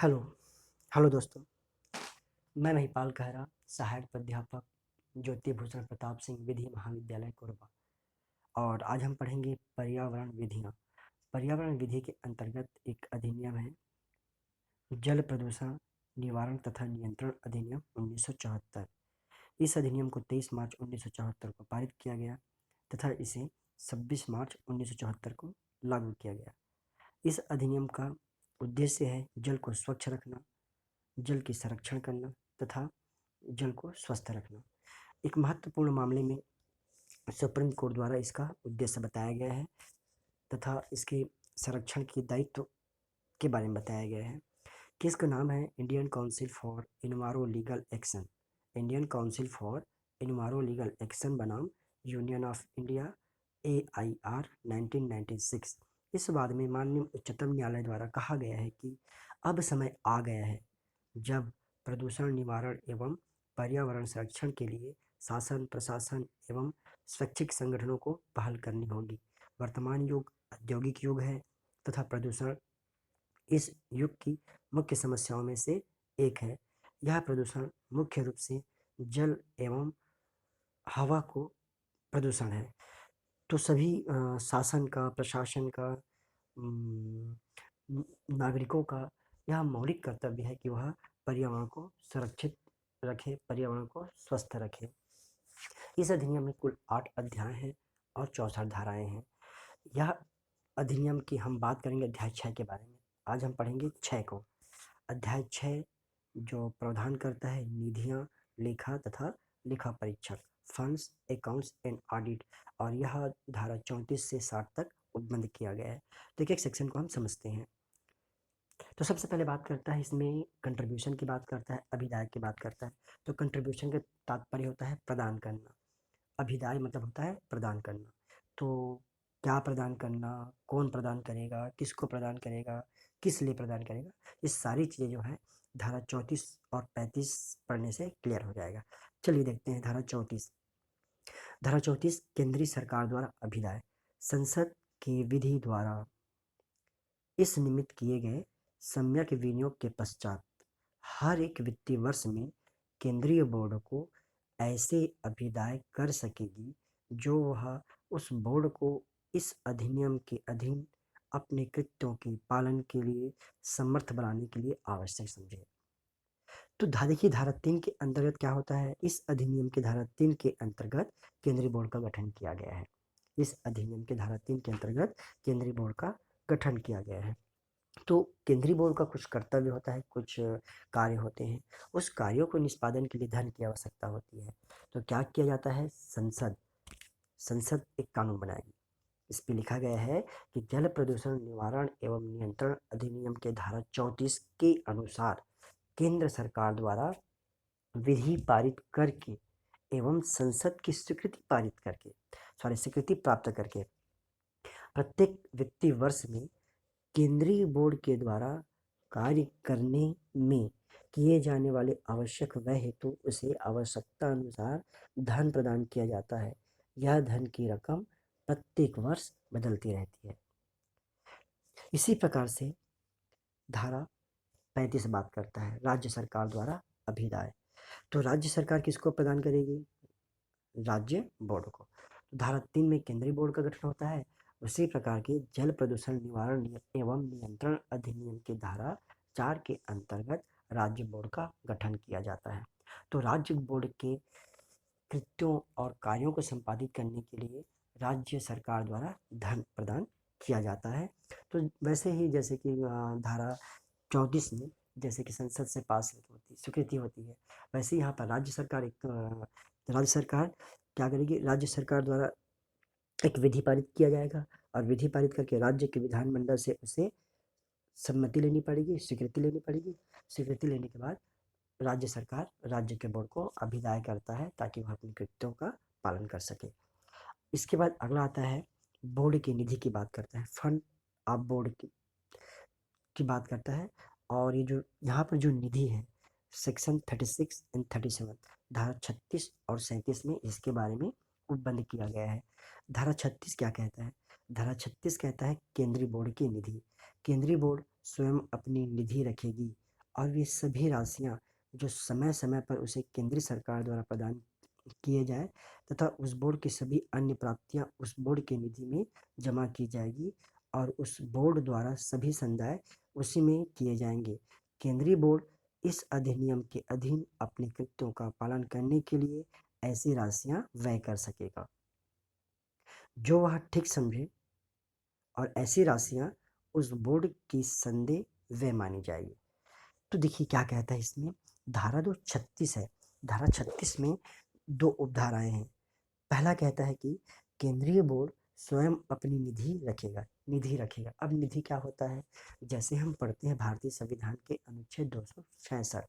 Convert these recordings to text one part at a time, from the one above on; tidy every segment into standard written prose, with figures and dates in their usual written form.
Hello hello दोस्तों। मैं महिपाल खहरा, सहायक प्राध्यापक ज्योति भूषण प्रताप सिंह विधि महाविद्यालय कोरबा। और आज हम पढ़ेंगे पर्यावरण विधियाँ। पर्यावरण विधि के अंतर्गत एक अधिनियम है, जल प्रदूषण निवारण तथा नियंत्रण अधिनियम 1974। इस अधिनियम को 23 मार्च 1974 को पारित किया गया तथा इसे 26 मार्च 1974 को लागू किया गया। इस अधिनियम का उद्देश्य है जल को स्वच्छ रखना, जल की संरक्षण करना तथा जल को स्वस्थ रखना। एक महत्वपूर्ण मामले में सुप्रीम कोर्ट द्वारा इसका उद्देश्य बताया गया है तथा इसके संरक्षण के दायित्व के बारे में बताया गया है कि इसका नाम है Indian council for इन्वायरो legal action. Indian council for इन्वायरो legal action बनाम यूनियन ऑफ इंडिया AIR 1996। इस बाद में माननीय उच्चतम न्यायालय द्वारा कहा गया है कि अब समय आ गया है जब प्रदूषण निवारण एवं पर्यावरण संरक्षण के लिए शासन, प्रशासन एवं स्वैच्छिक संगठनों को पहल करनी होगी। वर्तमान युग औद्योगिक युग है तथा प्रदूषण इस युग की मुख्य समस्याओं में से एक है। यह प्रदूषण मुख्य रूप से जल एवं हवा को प्रदूषण है। तो सभी शासन का, प्रशासन का, नागरिकों का यह मौलिक कर्तव्य है कि वह पर्यावरण को सुरक्षित रखे, पर्यावरण को स्वस्थ रखे। इस अधिनियम में कुल 8 अध्याय हैं और 64 धाराएं हैं। यह अधिनियम की हम बात करेंगे अध्याय 6 के बारे में। आज हम पढ़ेंगे 6 को। अध्याय 6 जो प्रावधान करता है निधियां, लेखा तथा लेखा परीक्षक, फंड्स, अकाउंट्स एंड ऑडिट, और यह धारा 34 से 60 तक उपबंध किया गया है। तो एक सेक्शन को हम समझते हैं। तो सबसे पहले बात करता है इसमें कंट्रीब्यूशन की बात करता है, अभिदाय की बात करता है। तो कंट्रीब्यूशन का तात्पर्य होता है प्रदान करना, अभिदाय मतलब होता है प्रदान करना। तो क्या प्रदान करना, कौन प्रदान करेगा, किसको प्रदान करेगा, किस लिए प्रदान करेगा, ये सारी चीज़ें जो है धारा 34 और 35 पढ़ने से क्लियर हो जाएगा। चलिए देखते हैं धारा 34। धारा 34 केंद्रीय सरकार द्वारा अभिदाय संसद की विधि द्वारा इस निमित्त किए गए सम्यक विनियोग के पश्चात हर एक वित्तीय वर्ष में केंद्रीय बोर्ड को ऐसे अभिदाय कर सकेगी जो वह उस बोर्ड को इस अधिनियम के अधीन अपने कृत्यों के पालन के लिए समर्थ बनाने के लिए आवश्यक समझे। तो देखिए धारा 3 के अंतर्गत क्या होता है। इस अधिनियम के धारा 3 के अंतर्गत केंद्रीय बोर्ड का गठन किया गया है। इस अधिनियम के धारा 3 के अंतर्गत केंद्रीय बोर्ड का गठन किया गया है। तो केंद्रीय बोर्ड का कुछ कर्तव्य होता है, कुछ कार्य होते हैं। उस कार्यों को निष्पादन के लिए धन की आवश्यकता होती है। तो क्या किया जाता है, संसद एक कानून बनाएगी। इस पे लिखा गया है कि जल प्रदूषण निवारण एवं नियंत्रण अधिनियम के धारा 34 के अनुसार केंद्र सरकार द्वारा विधि पारित करके एवं संसद की स्वीकृति प्राप्त करके प्रत्येक वित्तीय वर्ष में केंद्रीय बोर्ड के द्वारा कार्य करने में किए जाने वाले आवश्यक व्यय हेतु उसे आवश्यकता अनुसार धन प्रदान किया जाता है। यह धन की रकम प्रत्येक वर्ष बदलती रहती है। इसी प्रकार से धारा 35 बात करता है राज्य सरकार द्वारा अभिदाय। तो राज्य सरकार किसको प्रदान करेगी, राज्य बोर्ड को। धारा 3 में केंद्रीय बोर्ड का गठन होता है। उसी प्रकार के जल प्रदूषण निवारण एवं नियंत्रण अधिनियम की धारा 4 के अंतर्गत राज्य बोर्ड का गठन किया जाता है। तो राज्य बोर्ड के कृत्यों और कार्यों को संपादित करने के लिए राज्य सरकार द्वारा धन प्रदान किया जाता है। तो वैसे ही जैसे कि धारा 34 में जैसे कि संसद से पास होती स्वीकृति होती है, वैसे यहाँ पर राज्य सरकार क्या करेगी, राज्य सरकार द्वारा एक विधि पारित किया जाएगा और विधि पारित करके राज्य के विधानमंडल से उसे सम्मति लेनी पड़ेगी, स्वीकृति लेनी पड़ेगी। स्वीकृति लेने के बाद राज्य सरकार राज्य के बोर्ड को अभिदाय करता है ताकि वह अपने कृत्यों का पालन कर सके। इसके बाद अगला आता है बोर्ड की निधि की बात करता है, फंड ऑफ बोर्ड की बात करता है। और ये जो यहाँ पर जो निधि है सेक्शन 36 एंड 37 धारा 36 और 37 में इसके बारे में उपबंध किया गया है। धारा 36 क्या कहता है, धारा 36 कहता है केंद्रीय बोर्ड की निधि। केंद्रीय बोर्ड स्वयं अपनी निधि रखेगी और वे सभी राशियाँ जो समय समय पर उसे केंद्रीय सरकार द्वारा प्रदान किए जाए तथा उस बोर्ड की सभी अन्य प्राप्तियां उस बोर्ड की निधि में जमा की जाएगी और उस बोर्ड द्वारा सभी संदाय उसी में किए जाएंगे। केंद्रीय बोर्ड इस अधिनियम के अधीन अपने कृत्यों का पालन करने के लिए ऐसी राशियां व्यय कर सकेगा जो वह ठीक समझे और ऐसी राशियां उस बोर्ड की संदेय व्यय मानी जाएगी। तो देखिए क्या कहता है इसमें, धारा 236 है। धारा 36 में दो उपधाराएं हैं। पहला कहता है कि केंद्रीय बोर्ड स्वयं अपनी निधि रखेगा। अब निधि क्या होता है, जैसे हम पढ़ते हैं भारतीय संविधान के अनुच्छेद 266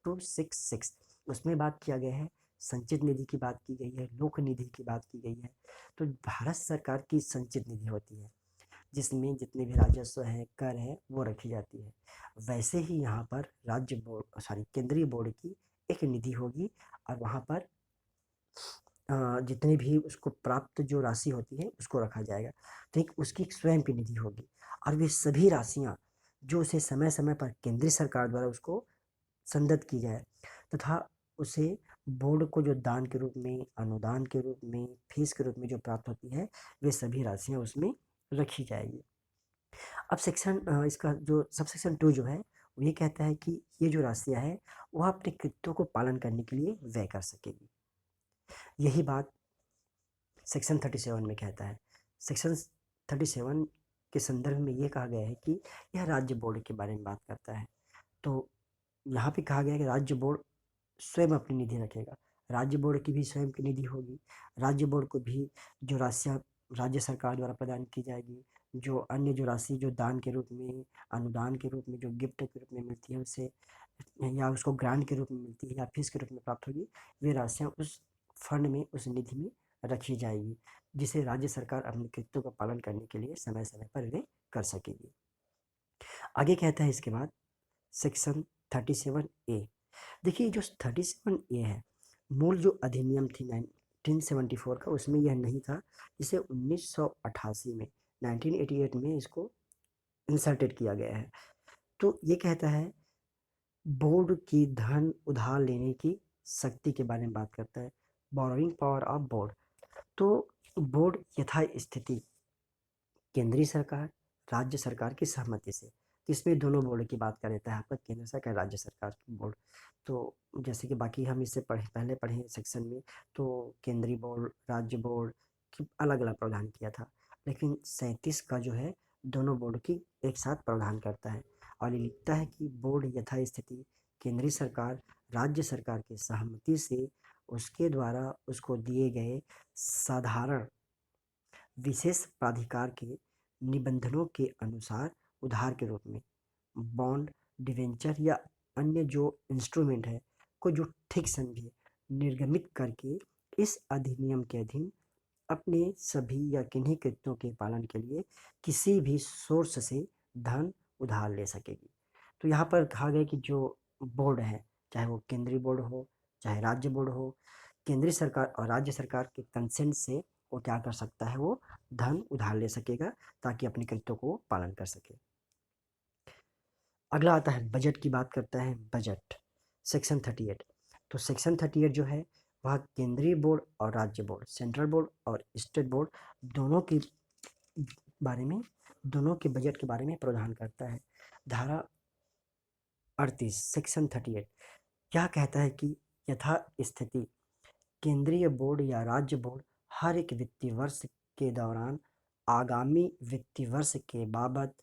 266 उसमें बात किया गया है, संचित निधि की बात की गई है, लोक निधि की बात की गई है। तो भारत सरकार की संचित निधि होती है जिसमें जितने भी राजस्व है, कर है, वो रखी जाती है। वैसे ही यहाँ पर केंद्रीय बोर्ड की एक निधि होगी और वहाँ पर जितने भी उसको प्राप्त जो राशि होती है उसको रखा जाएगा। तो एक उसकी स्वयं की निधि होगी और वे सभी राशियाँ जो उसे समय समय पर केंद्रीय सरकार द्वारा उसको संदत की जाए तथा उसे बोर्ड को जो दान के रूप में, अनुदान के रूप में, फीस के रूप में जो प्राप्त होती है, वे सभी राशियाँ उसमें रखी जाएगी। अब इसका जो सबसेक्शन 2 जो है वो ये कहता है कि ये जो राशियाँ है वह अपने कृत्यों को पालन करने के लिए व्यय कर सकेगी। यही बात सेक्शन 37 में कहता है। सेक्शन 37 के संदर्भ में ये कहा गया है कि यह राज्य बोर्ड के बारे में बात करता है। तो यहाँ पे कहा गया है कि राज्य बोर्ड स्वयं अपनी निधि रखेगा। राज्य बोर्ड की भी स्वयं की निधि होगी। राज्य बोर्ड को भी जो राशियाँ राज्य सरकार द्वारा प्रदान की जाएगी, जो अन्य जो राशि जो दान के रूप में, अनुदान के रूप में, जो गिफ्ट के रूप में मिलती है उसे, या उसको ग्रांट के रूप में मिलती है या फीस के रूप में प्राप्त होगी, वे राशियाँ उस फंड में, उस निधि में रखी जाएगी जिसे राज्य सरकार अपने कृत्यों का पालन करने के लिए समय समय पर वे कर सकेगी। आगे कहता है इसके बाद सेक्शन 37A। देखिए जो 37A है, मूल जो अधिनियम थी 1974 का, उसमें यह नहीं था। इसे 1988 में 1988 में इसको इंसर्टेड किया गया है। तो ये कहता है बोर्ड की धन उधार लेने की शक्ति के बारे में बात करता है, बोरोइंग पावर ऑफ बोर्ड। तो बोर्ड यथास्थिति केंद्रीय सरकार, राज्य सरकार की सहमति से, इसमें दोनों बोर्ड की बात कर देता है आपका, केंद्र सरकार, राज्य सरकार की बोर्ड। तो जैसे कि बाकी हम इससे पहले पढ़े सेक्शन में, तो केंद्रीय बोर्ड, राज्य बोर्ड की अलग अलग प्रावधान किया था, लेकिन 37 का जो है दोनों बोर्ड की एक साथ प्रावधान करता है और ये लिखता है कि बोर्ड यथास्थिति केंद्रीय सरकार, राज्य सरकार की सहमति से उसके द्वारा उसको दिए गए साधारण विशेष प्राधिकार के निबंधनों के अनुसार उधार के रूप में बॉन्ड, डिवेंचर या अन्य जो इंस्ट्रूमेंट है को जो ठीक समझे निर्गमित करके इस अधिनियम के अधीन अपने सभी या किन्हीं कृत्यों के पालन के लिए किसी भी सोर्स से धन उधार ले सकेगी। तो यहाँ पर कहा गया कि जो बोर्ड है, चाहे वो केंद्रीय बोर्ड हो, चाहे राज्य बोर्ड हो, केंद्रीय सरकार और राज्य सरकार के कंसेंट से वो क्या कर सकता है, वो धन उधार ले सकेगा ताकि अपने कृत्यों को पालन कर सके। अगला आता है बजट की बात करता है, बजट सेक्शन 38। तो सेक्शन 38 जो है वह केंद्रीय बोर्ड और राज्य बोर्ड, सेंट्रल बोर्ड और स्टेट बोर्ड दोनों के बारे में, दोनों के बजट के बारे में प्रावधान करता है। धारा 38 सेक्शन 38 क्या कहता है कि यथा स्थिति केंद्रीय बोर्ड या राज्य बोर्ड हर एक वित्तीय वर्ष के दौरान आगामी वित्तीय वर्ष के बाबत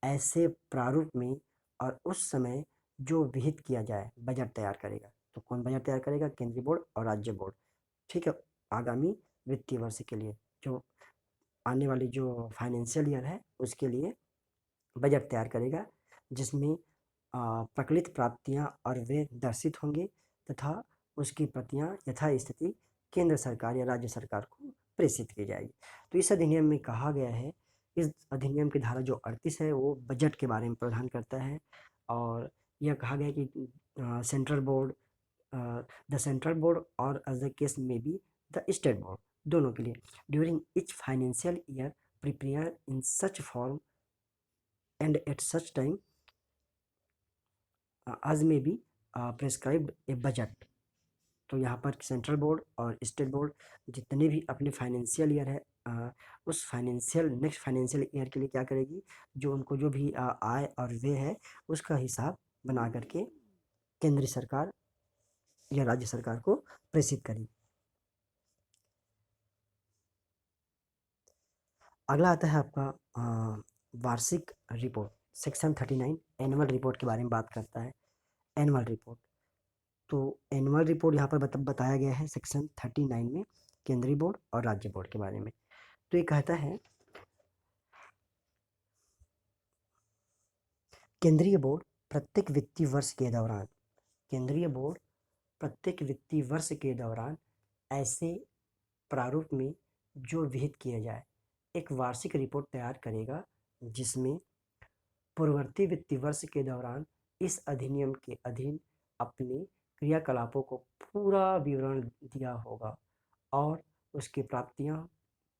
ऐसे प्रारूप में और उस समय जो विहित किया जाए बजट तैयार करेगा। तो कौन बजट तैयार करेगा, केंद्रीय बोर्ड और राज्य बोर्ड। ठीक है, आगामी वित्तीय वर्ष के लिए, जो आने वाली जो फाइनेंशियल ईयर है उसके लिए बजट तैयार करेगा, जिसमें प्रकलित प्राप्तियां और वे दर्शित होंगे तथा उसकी प्रतियां यथास्थिति केंद्र सरकार या राज्य सरकार को प्रेषित की जाएगी। तो इस अधिनियम में कहा गया है, इस अधिनियम की धारा जो 38 है वो बजट के बारे में प्रावधान करता है और यह कहा गया कि central board, the central board और अदर केस में बी द स्टेट बोर्ड, दोनों के लिए during etch financial year prepare in such form and at such time as may be prescribed a budget। तो यहाँ पर सेंट्रल बोर्ड और state board जितने भी अपने फाइनेंशियल ईयर है उस नेक्स्ट फाइनेंशियल ईयर के लिए क्या करेगी, जो उनको जो भी आय और व्यय है उसका हिसाब बना करके केंद्रीय सरकार या राज्य सरकार को प्रेषित करेगी। अगला आता है आपका वार्षिक रिपोर्ट। सेक्शन 39 एनुअल रिपोर्ट के बारे में बात करता है। एनुअल रिपोर्ट, तो एनुअल रिपोर्ट यहाँ पर बताया गया है सेक्शन 39 में केंद्रीय बोर्ड और राज्य बोर्ड के बारे में। तो ये कहता है केंद्रीय बोर्ड प्रत्येक वित्तीय वर्ष के दौरान, केंद्रीय बोर्ड प्रत्येक वित्तीय वर्ष के दौरान ऐसे प्रारूप में जो विहित किया जाए एक वार्षिक रिपोर्ट तैयार करेगा, जिसमें पूर्ववर्ती वित्तीय वर्ष के दौरान इस अधिनियम के अधीन अपने क्रियाकलापों को पूरा विवरण दिया होगा और उसकी प्राप्तियां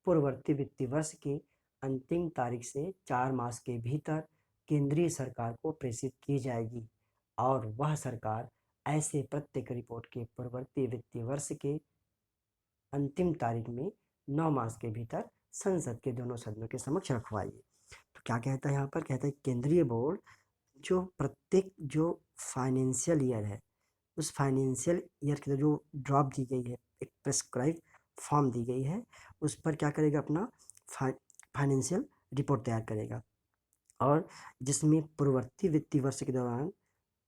पूर्ववर्ती वित्तीय वर्ष के अंतिम तारीख से 4 मास के भीतर केंद्रीय सरकार को प्रेषित की जाएगी और वह सरकार ऐसे प्रत्येक रिपोर्ट के पूर्ववर्ती वित्तीय वर्ष के अंतिम तारीख में 9 मास के भीतर संसद के दोनों सदनों के समक्ष रखवाएगी। तो क्या कहता है यहाँ पर, कहता है केंद्रीय बोर्ड जो प्रत्येक जो फाइनेंशियल ईयर है उस फाइनेंशियल ईयर की जो ड्रॉप दी गई है, एक प्रेस्क्राइब फॉर्म दी गई है, उस पर क्या करेगा, अपना फाइनेंशियल रिपोर्ट तैयार करेगा और जिसमें पूर्ववर्ती वित्तीय वर्ष के दौरान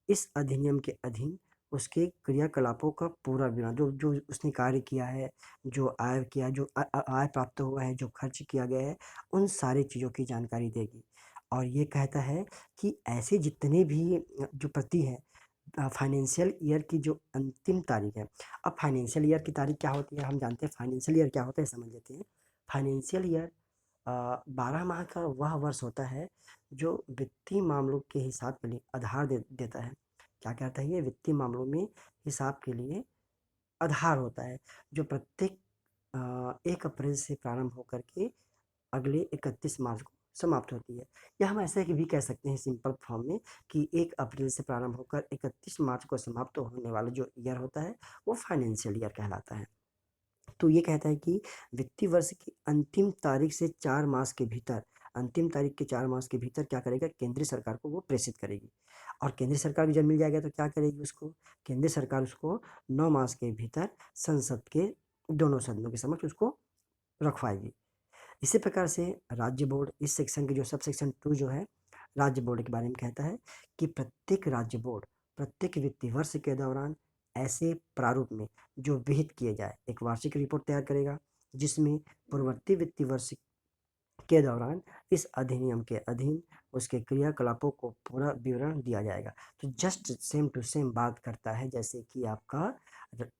इस अधिनियम के अधीन उसके क्रियाकलापों का पूरा विवरण, जो जो उसने कार्य किया है, जो आय किया, जो आय प्राप्त हुआ है, जो खर्च किया गया है, उन सारी चीज़ों की जानकारी देगी। और ये कहता है कि ऐसे जितने भी जो प्रति है फाइनेंशियल ईयर की जो अंतिम तारीख है। अब फाइनेंशियल ईयर की तारीख क्या होती है, हम जानते हैं फाइनेंशियल ईयर क्या होता है, समझ लेते हैं। फाइनेंशियल ईयर 12 माह का वह वर्ष होता है जो वित्तीय मामलों के हिसाब के लिए आधार देता है। क्या कहता है, ये वित्तीय मामलों में हिसाब के लिए आधार होता है, जो प्रत्येक 1 अप्रैल से प्रारंभ होकर के अगले 31 मार्च को समाप्त होती है। या हम ऐसे भी कह सकते हैं सिंपल फॉर्म में कि 1 अप्रैल से प्रारंभ होकर 31 मार्च को समाप्त होने वाला जो ईयर होता है वो फाइनेंशियल ईयर कहलाता है। तो ये कहता है कि वित्तीय वर्ष की अंतिम तारीख से 4 मास के भीतर, अंतिम तारीख के 4 मास के भीतर क्या करेगा, केंद्रीय सरकार को वो प्रेषित करेगी। और केंद्रीय सरकार भी जब मिल जाएगा तो क्या करेगी, उसको केंद्रीय सरकार उसको 9 मास के भीतर संसद के दोनों सदनों के समक्ष उसको रखवाएगी। इसी प्रकार से राज्य बोर्ड, इस सेक्शन के जो सब सेक्शन 2 जो है राज्य बोर्ड के बारे में कहता है कि प्रत्येक राज्य बोर्ड प्रत्येक वित्तीय वर्ष के दौरान ऐसे प्रारूप में जो विहित किए जाए एक वार्षिक रिपोर्ट तैयार करेगा, जिसमें पूर्ववर्ती वित्तीय वर्ष के दौरान इस अधिनियम के अधीन उसके क्रियाकलापों को पूरा विवरण दिया जाएगा। तो जस्ट सेम टू सेम बात करता है जैसे कि आपका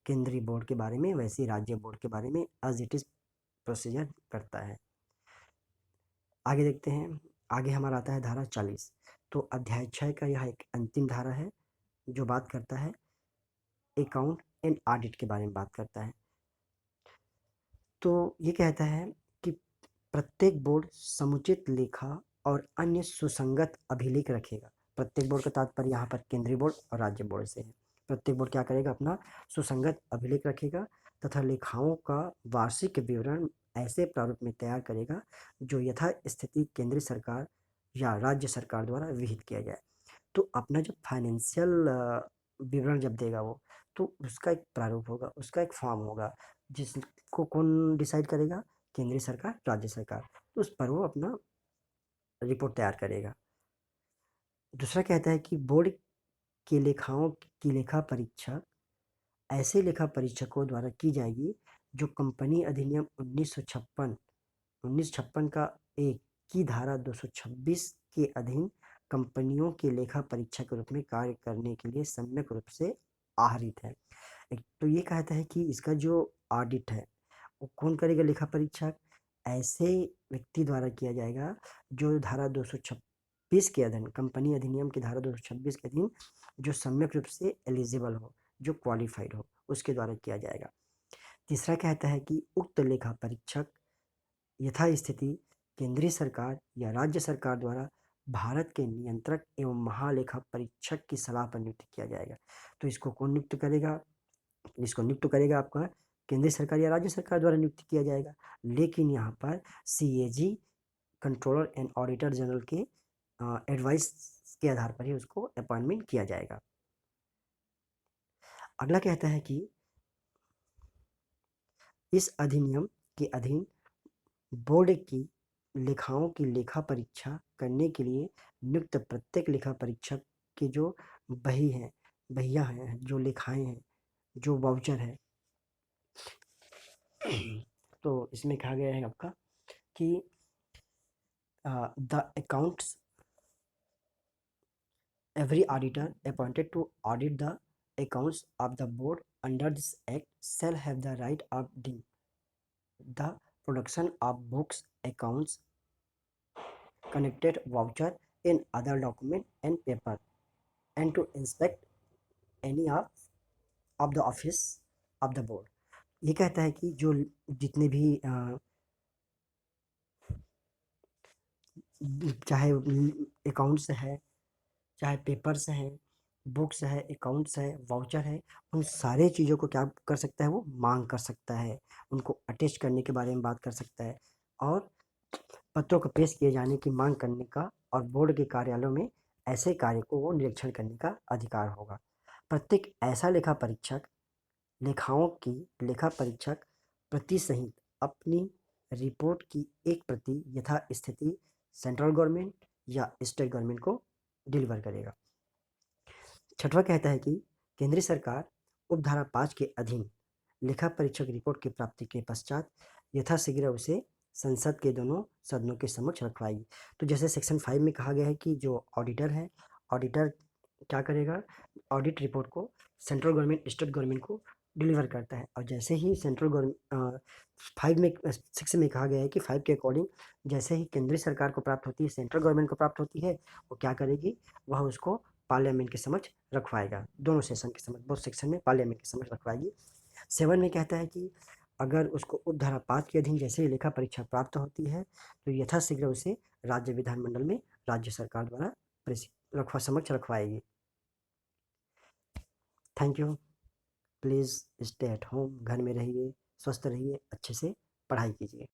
केंद्रीय बोर्ड के बारे में, वैसे राज्य बोर्ड के बारे में एज इट इज प्रोसीजर करता है। आगे देखते हैं, आगे हमारा आता है धारा 40। तो अध्याय 6 का यह एक अंतिम धारा है जो बात करता है अकाउंट एंड ऑडिट के बारे में बात करता है। तो ये कहता है कि प्रत्येक बोर्ड समुचित लेखा और अन्य सुसंगत अभिलेख रखेगा। प्रत्येक बोर्ड का तात्पर्य यहाँ पर केंद्रीय बोर्ड और राज्य बोर्ड से है। प्रत्येक बोर्ड क्या करेगा, अपना सुसंगत अभिलेख रखेगा तथा लेखाओं का वार्षिक विवरण ऐसे प्रारूप में तैयार करेगा जो यथा स्थिति केंद्रीय सरकार या राज्य सरकार द्वारा विहित किया जाए। तो अपना जो फाइनेंशियल विवरण जब देगा वो, तो उसका एक प्रारूप होगा, उसका एक फॉर्म होगा, जिसको कौन डिसाइड करेगा, केंद्रीय सरकार, राज्य सरकार। तो उस पर वो अपना रिपोर्ट तैयार करेगा। दूसरा कहता है कि बोर्ड के लेखाओं की लेखा परीक्षा ऐसे लेखा परीक्षकों द्वारा की जाएगी जो कंपनी अधिनियम 1956 का एक की धारा 226 के अधीन कंपनियों के लेखा परीक्षक के रूप में कार्य करने के लिए सम्यक रूप से आहरित है। तो ये कहता है कि इसका जो ऑडिट है वो कौन करेगा, लेखा परीक्षक ऐसे व्यक्ति द्वारा किया जाएगा जो धारा 226 के अधीन, कंपनी अधिनियम की धारा 226 के अधीन जो सम्यक रूप से एलिजिबल हो, जो क्वालिफाइड हो, उसके द्वारा किया जाएगा। तीसरा कहता है कि उक्त लेखा परीक्षक यथास्थिति केंद्रीय सरकार या राज्य सरकार द्वारा भारत के नियंत्रक एवं महालेखा परीक्षक की सलाह पर नियुक्त किया जाएगा। तो इसको कौन नियुक्त करेगा? इसको नियुक्त करेगा आपका केंद्रीय सरकार या राज्य सरकार द्वारा नियुक्त किया जाएगा। लेकिन यहाँ पर CAG controller and auditor general के एडवाइस के आधार पर ही उसको अपॉइंटमेंट किया जाएगा। अगला कहता है कि इस अधिनियम के अधीन बोर्ड की लेखाओं की लेखा परीक्षा करने के लिए नियुक्त प्रत्येक लेखा परीक्षक के जो बहिया हैं, जो लेखाएं हैं, जो वाउचर है, तो इसमें कहा गया है आपका कि the accounts every auditor appointed to audit the accounts of the board under this act shall have the right of the production of books, accounts, connected voucher and other document and paper, and to inspect any of the office of the board. ये कहता है कि जो जितने भी चाहे accounts है, चाहे पेपर्स हैं, बुक्स है, अकाउंट्स है, वाउचर है, उन सारे चीज़ों को क्या कर सकता है? वो मांग कर सकता है, उनको अटेस्ट करने के बारे में बात कर सकता है और पत्रों को पेश किए जाने की मांग करने का और बोर्ड के कार्यालयों में ऐसे कार्य को वो निरीक्षण करने का अधिकार होगा। प्रत्येक ऐसा लेखा परीक्षक लेखाओं की लेखा परीक्षक प्रति सहित अपनी रिपोर्ट की एक प्रति यथा स्थिति सेंट्रल गवर्नमेंट या स्टेट गवर्नमेंट को डिलीवर करेगा। छठवां कहता है कि केंद्रीय सरकार उपधारा 5 के अधीन लेखा परीक्षक रिपोर्ट की प्राप्ति के पश्चात यथाशीघ्र उसे संसद के दोनों सदनों के समक्ष रखवाएगी। तो जैसे सेक्शन 5 में कहा गया है कि जो ऑडिटर है, ऑडिटर क्या करेगा? ऑडिट रिपोर्ट को सेंट्रल गवर्नमेंट, स्टेट गवर्नमेंट को डिलीवर करता है। और जैसे ही सेंट्रल गवर्नमेंट 6 में कहा गया है कि 5 के अकॉर्डिंग जैसे ही केंद्रीय सरकार को प्राप्त होती है, सेंट्रल गवर्नमेंट को प्राप्त होती है, वो क्या करेगी? वह उसको पार्लियामेंट के समक्ष रखवाएगा, दोनों सेशन के समक्ष, बोथ सेक्शन में पार्लियामेंट के समक्ष रखवाएगी। 7 में कहता है कि अगर उसको उपधारा 5 के अधीन जैसे ही लेखा परीक्षा प्राप्त होती है तो यथाशीघ्र उसे राज्य विधानमंडल में राज्य सरकार द्वारा समक्ष रखवाएगी। Thank you. Please stay at home, घर में रहिए, स्वस्थ रहिए, अच्छे से पढ़ाई कीजिए।